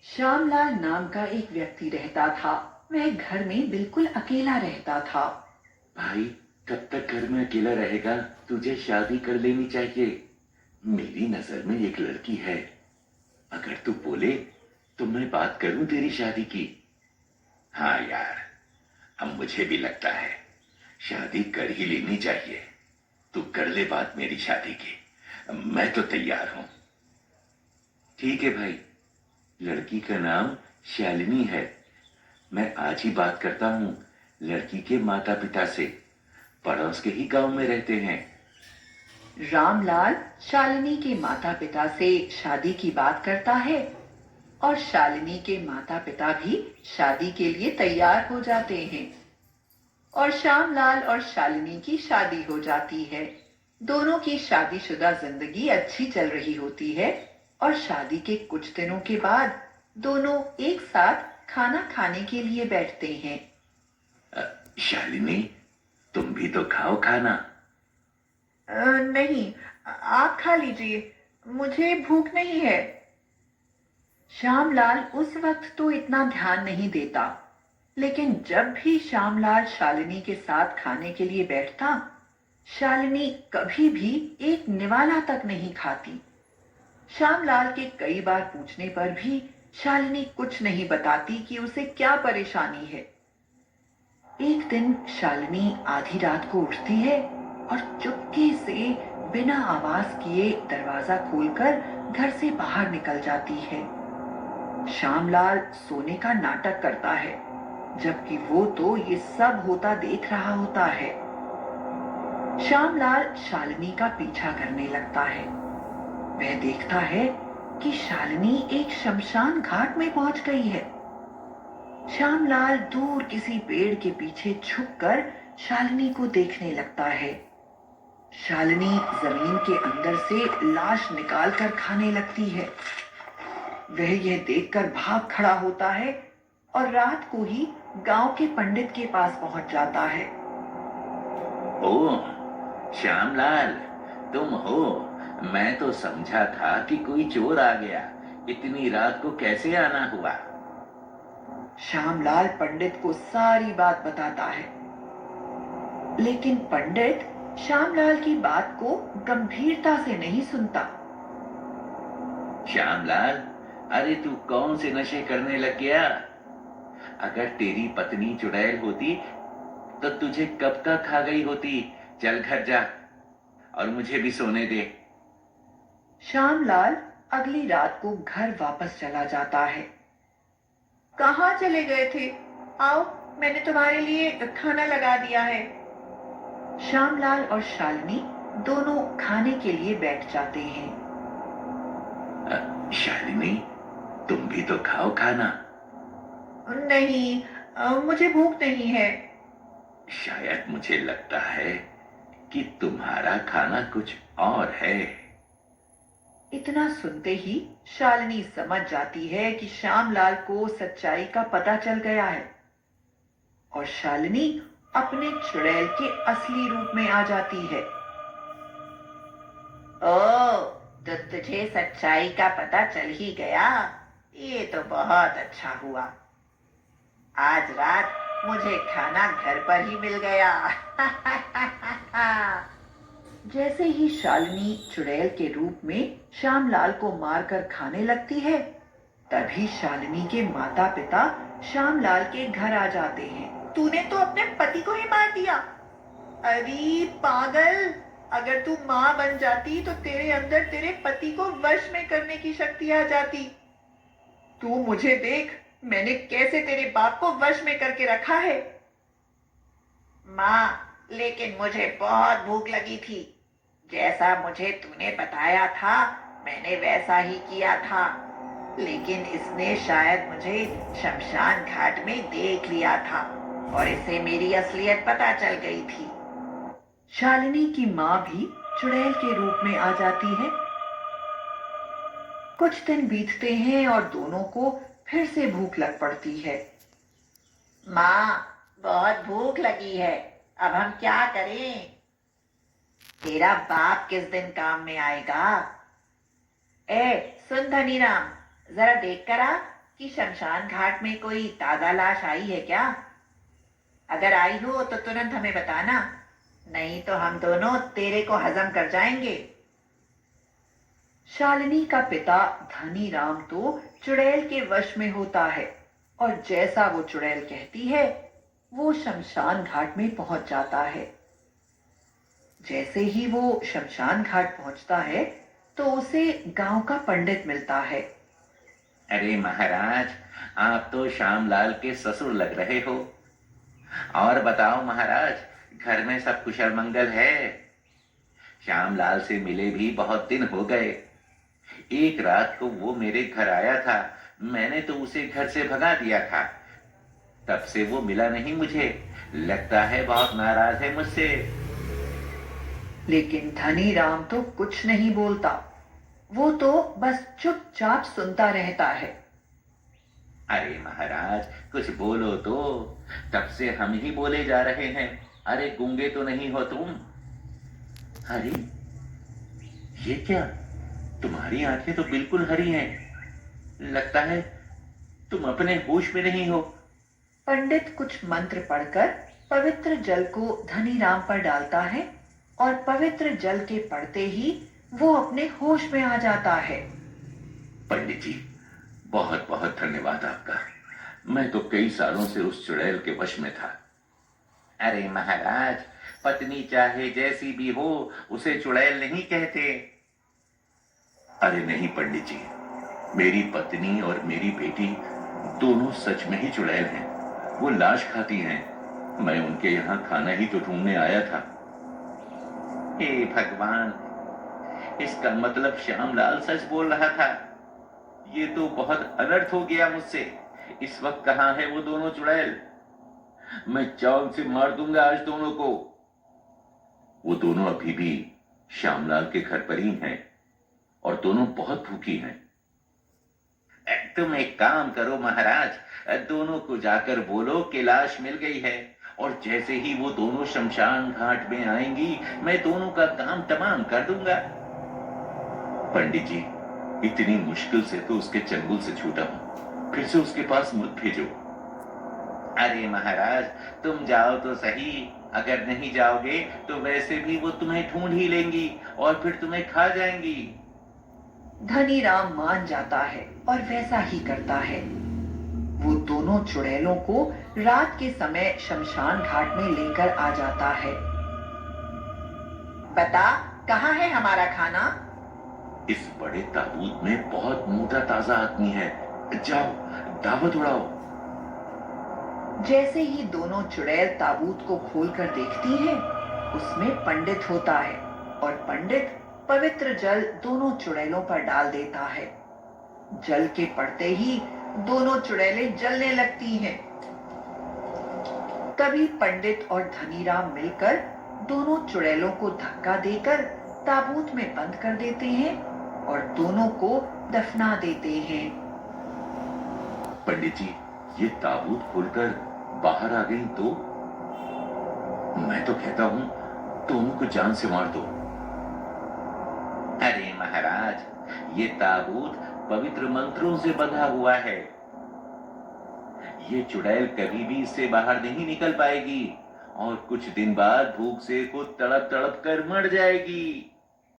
श्यामलाल नाम का एक व्यक्ति रहता था। वह घर में बिल्कुल अकेला रहता था। भाई, कब तक घर में अकेला रहेगा? तुझे शादी कर लेनी चाहिए। मेरी नजर में एक लड़की है। अगर तू बोले तो मैं बात करूं तेरी शादी की। हाँ यार, अब मुझे भी लगता है शादी कर ही लेनी चाहिए। तू कर ले बात मेरी शादी की, मैं तो तैयार हूं। ठीक है भाई, लड़की का नाम शालिनी है। मैं आज ही बात करता हूँ लड़की के माता पिता से। पड़ोस के ही गांव में रहते हैं। रामलाल शालिनी के माता पिता से शादी की बात करता है और शालिनी के माता पिता भी शादी के लिए तैयार हो जाते हैं और श्यामलाल और शालिनी की शादी हो जाती है। दोनों की शादीशुदा जिंदगी अच्छी चल रही होती है और शादी के कुछ दिनों के बाद दोनों एक साथ खाना खाने के लिए बैठते हैं। शालिनी, तुम भी तो खाओ खाना। नहीं, आप खा लीजिए, मुझे भूख नहीं है। श्यामलाल उस वक्त तो इतना ध्यान नहीं देता, लेकिन जब भी श्यामलाल शालिनी के साथ खाने के लिए बैठता, शालिनी कभी भी एक निवाला तक नहीं खाती। श्यामलाल के कई बार पूछने पर भी शालिनी कुछ नहीं बताती कि उसे क्या परेशानी है। एक दिन शालिनी आधी रात को उठती है और चुपके से बिना आवाज किए दरवाजा खोलकर घर से बाहर निकल जाती है। श्यामलाल सोने का नाटक करता है, जबकि वो तो ये सब होता देख रहा होता है। श्यामलाल शालिनी का पीछा करने लगता है। वह देखता है कि शालिनी एक शमशान घाट में पहुंच गई है। श्यामलाल दूर किसी पेड़ के पीछे छुपकर शालिनी को देखने लगता है। शालिनी जमीन के अंदर से लाश निकालकर खाने लगती है। वह यह देखकर भाग खड़ा होता है और रात को ही गांव के पंडित के पास पहुंच जाता है। ओ श्यामलाल, तुम हो? मैं तो समझा था कि कोई चोर आ गया। इतनी रात को कैसे आना हुआ? श्यामलाल पंडित को सारी बात बताता है, लेकिन पंडित श्यामलाल की बात को गंभीरता से नहीं सुनता। श्यामलाल, अरे तू कौन से नशे करने लग गया? अगर तेरी पत्नी चुड़ैल होती तो तुझे कब का खा गई होती। चल घर जा और मुझे भी सोने दे। श्यामलाल अगली रात को घर वापस चला जाता है। कहाँ चले गए थे? आओ, मैंने तुम्हारे लिए खाना लगा दिया है। श्यामलाल और शालिनी दोनों खाने के लिए बैठ जाते हैं। शालिनी, तुम भी तो खाओ खाना। नहीं, मुझे भूख नहीं है। शायद मुझे लगता है कि तुम्हारा खाना कुछ और है। इतना सुनते ही शालिनी समझ जाती है कि श्यामलाल को सच्चाई का पता चल गया है और शालिनी अपने चुड़ैल के असली रूप में आ जाती है। ओ, तो तुझे सच्चाई का पता चल ही गया। ये तो बहुत अच्छा हुआ। आज रात मुझे खाना घर पर ही मिल गया। जैसे ही शालिनी चुड़ैल के रूप में श्यामलाल को मारकर खाने लगती है, तभी शालिनी के माता पिता श्यामलाल के घर आ जाते हैं। तूने तो अपने पति को ही मार दिया। अरे पागल, अगर तू माँ बन जाती तो तेरे अंदर तेरे पति को वश में करने की शक्ति आ जाती। तू मुझे देख, मैंने कैसे तेरे बाप को वश में करके रखा है। माँ, लेकिन मुझे बहुत भूख लगी थी। जैसा मुझे तूने बताया था मैंने वैसा ही किया था, लेकिन इसने शायद मुझे शमशान घाट में देख लिया था और इसे मेरी असलियत पता चल गई थी। शालिनी की माँ भी चुड़ैल के रूप में आ जाती है। कुछ दिन बीतते हैं और दोनों को फिर से भूख लग पड़ती है। माँ, बहुत भूख लगी है, अब हम क्या करें? तेरा बाप किस दिन काम में आएगा? ए सुन धनीराम, जरा देख कर आ, कि शमशान घाट में कोई ताजा लाश आई है क्या? अगर आई हो तो तुरंत हमें बताना, नहीं तो हम दोनों तेरे को हजम कर जाएंगे। शालिनी का पिता धनी राम तो चुड़ैल के वश में होता है और जैसा वो चुड़ैल कहती है वो शमशान घाट में पहुंच जाता है। जैसे ही वो शमशान घाट पहुंचता है तो उसे गांव का पंडित मिलता है। अरे महाराज, आप तो श्यामलाल के ससुर लग रहे हो। और बताओ महाराज, घर में सब कुशल मंगल है? श्यामलाल से मिले भी बहुत दिन हो गए। एक रात को वो मेरे घर आया था, मैंने तो उसे घर से भगा दिया था। तब से वो मिला नहीं मुझे, लगता है बहुत नाराज है मुझसे। लेकिन धनी राम तो कुछ नहीं बोलता, वो तो बस चुपचाप सुनता रहता है। अरे महाराज, कुछ बोलो तो, तब से हम ही बोले जा रहे हैं। अरे गूंगे तो नहीं हो तुम? अरे ये क्या, तुम्हारी आंखें तो बिल्कुल हरी हैं। लगता है तुम अपने होश में नहीं हो। पंडित कुछ मंत्र पढ़कर पवित्र जल को धनी राम पर डालता है और पवित्र जल के पड़ते ही वो अपने होश में आ जाता है। पंडित जी, बहुत बहुत धन्यवाद आपका। मैं तो कई सालों से उस चुड़ैल के वश में था। अरे महाराज, पत्नी चाहे जैसी भी हो, उसे चुड़ैल नहीं कहते। अरे नहीं पंडित जी, मेरी पत्नी और मेरी बेटी दोनों सच में ही चुड़ैल हैं। वो लाश खाती हैं। मैं उनके यहाँ खाना ही तो ढूंढने आया था। हे भगवान, इसका मतलब श्यामलाल सच बोल रहा था। ये तो बहुत अनर्थ हो गया मुझसे। इस वक्त कहाँ है वो दोनों चुड़ैल? मैं चाव से मार दूंगा आज दोनों को। वो दोनों अभी भी श्यामलाल के घर पर ही हैं और दोनों बहुत भूखी हैं। तुम एक काम करो महाराज, दोनों को जाकर बोलो कि लाश मिल गई है, और जैसे ही वो दोनों शमशान घाट में आएंगी मैं दोनों का काम तमाम कर दूंगा। पंडित जी, इतनी मुश्किल से तो उसके चंगुल से छूटा हूं, फिर से उसके पास मत भेजो। अरे महाराज, तुम जाओ तो सही। अगर नहीं जाओगे तो वैसे भी वो तुम्हें ढूंढ ही लेंगी और फिर तुम्हें खा जाएंगी। धनी राम मान जाता है और वैसा ही करता है। वो दोनों चुड़ैलों को रात के समय शमशान घाट में लेकर आ जाता है। बता, कहाँ है हमारा खाना? इस बड़े ताबूत में बहुत मोटा ताजा आदमी है, जाओ दावत उड़ाओ। जैसे ही दोनों चुड़ैल ताबूत को खोलकर देखती हैं, उसमें पंडित होता है और पंडित पवित्र जल दोनों चुड़ैलों पर डाल देता है। जल के पड़ते ही दोनों चुड़ैलें जलने लगती हैं। तभी पंडित और धनीराम मिलकर दोनों चुड़ैलों को धक्का देकर ताबूत में बंद कर देते हैं और दोनों को दफना देते हैं। पंडित जी, ये ताबूत खोलकर बाहर आ गई तो? मैं तो कहता हूं दोनों को जान से मार दो। अरे महाराज, ये ताबूत पवित्र मंत्रों से बंधा हुआ है। ये चुड़ैल कभी भी इससे बाहर नहीं निकल पाएगी और कुछ दिन बाद भूख से को तड़प तड़प कर मर जाएगी।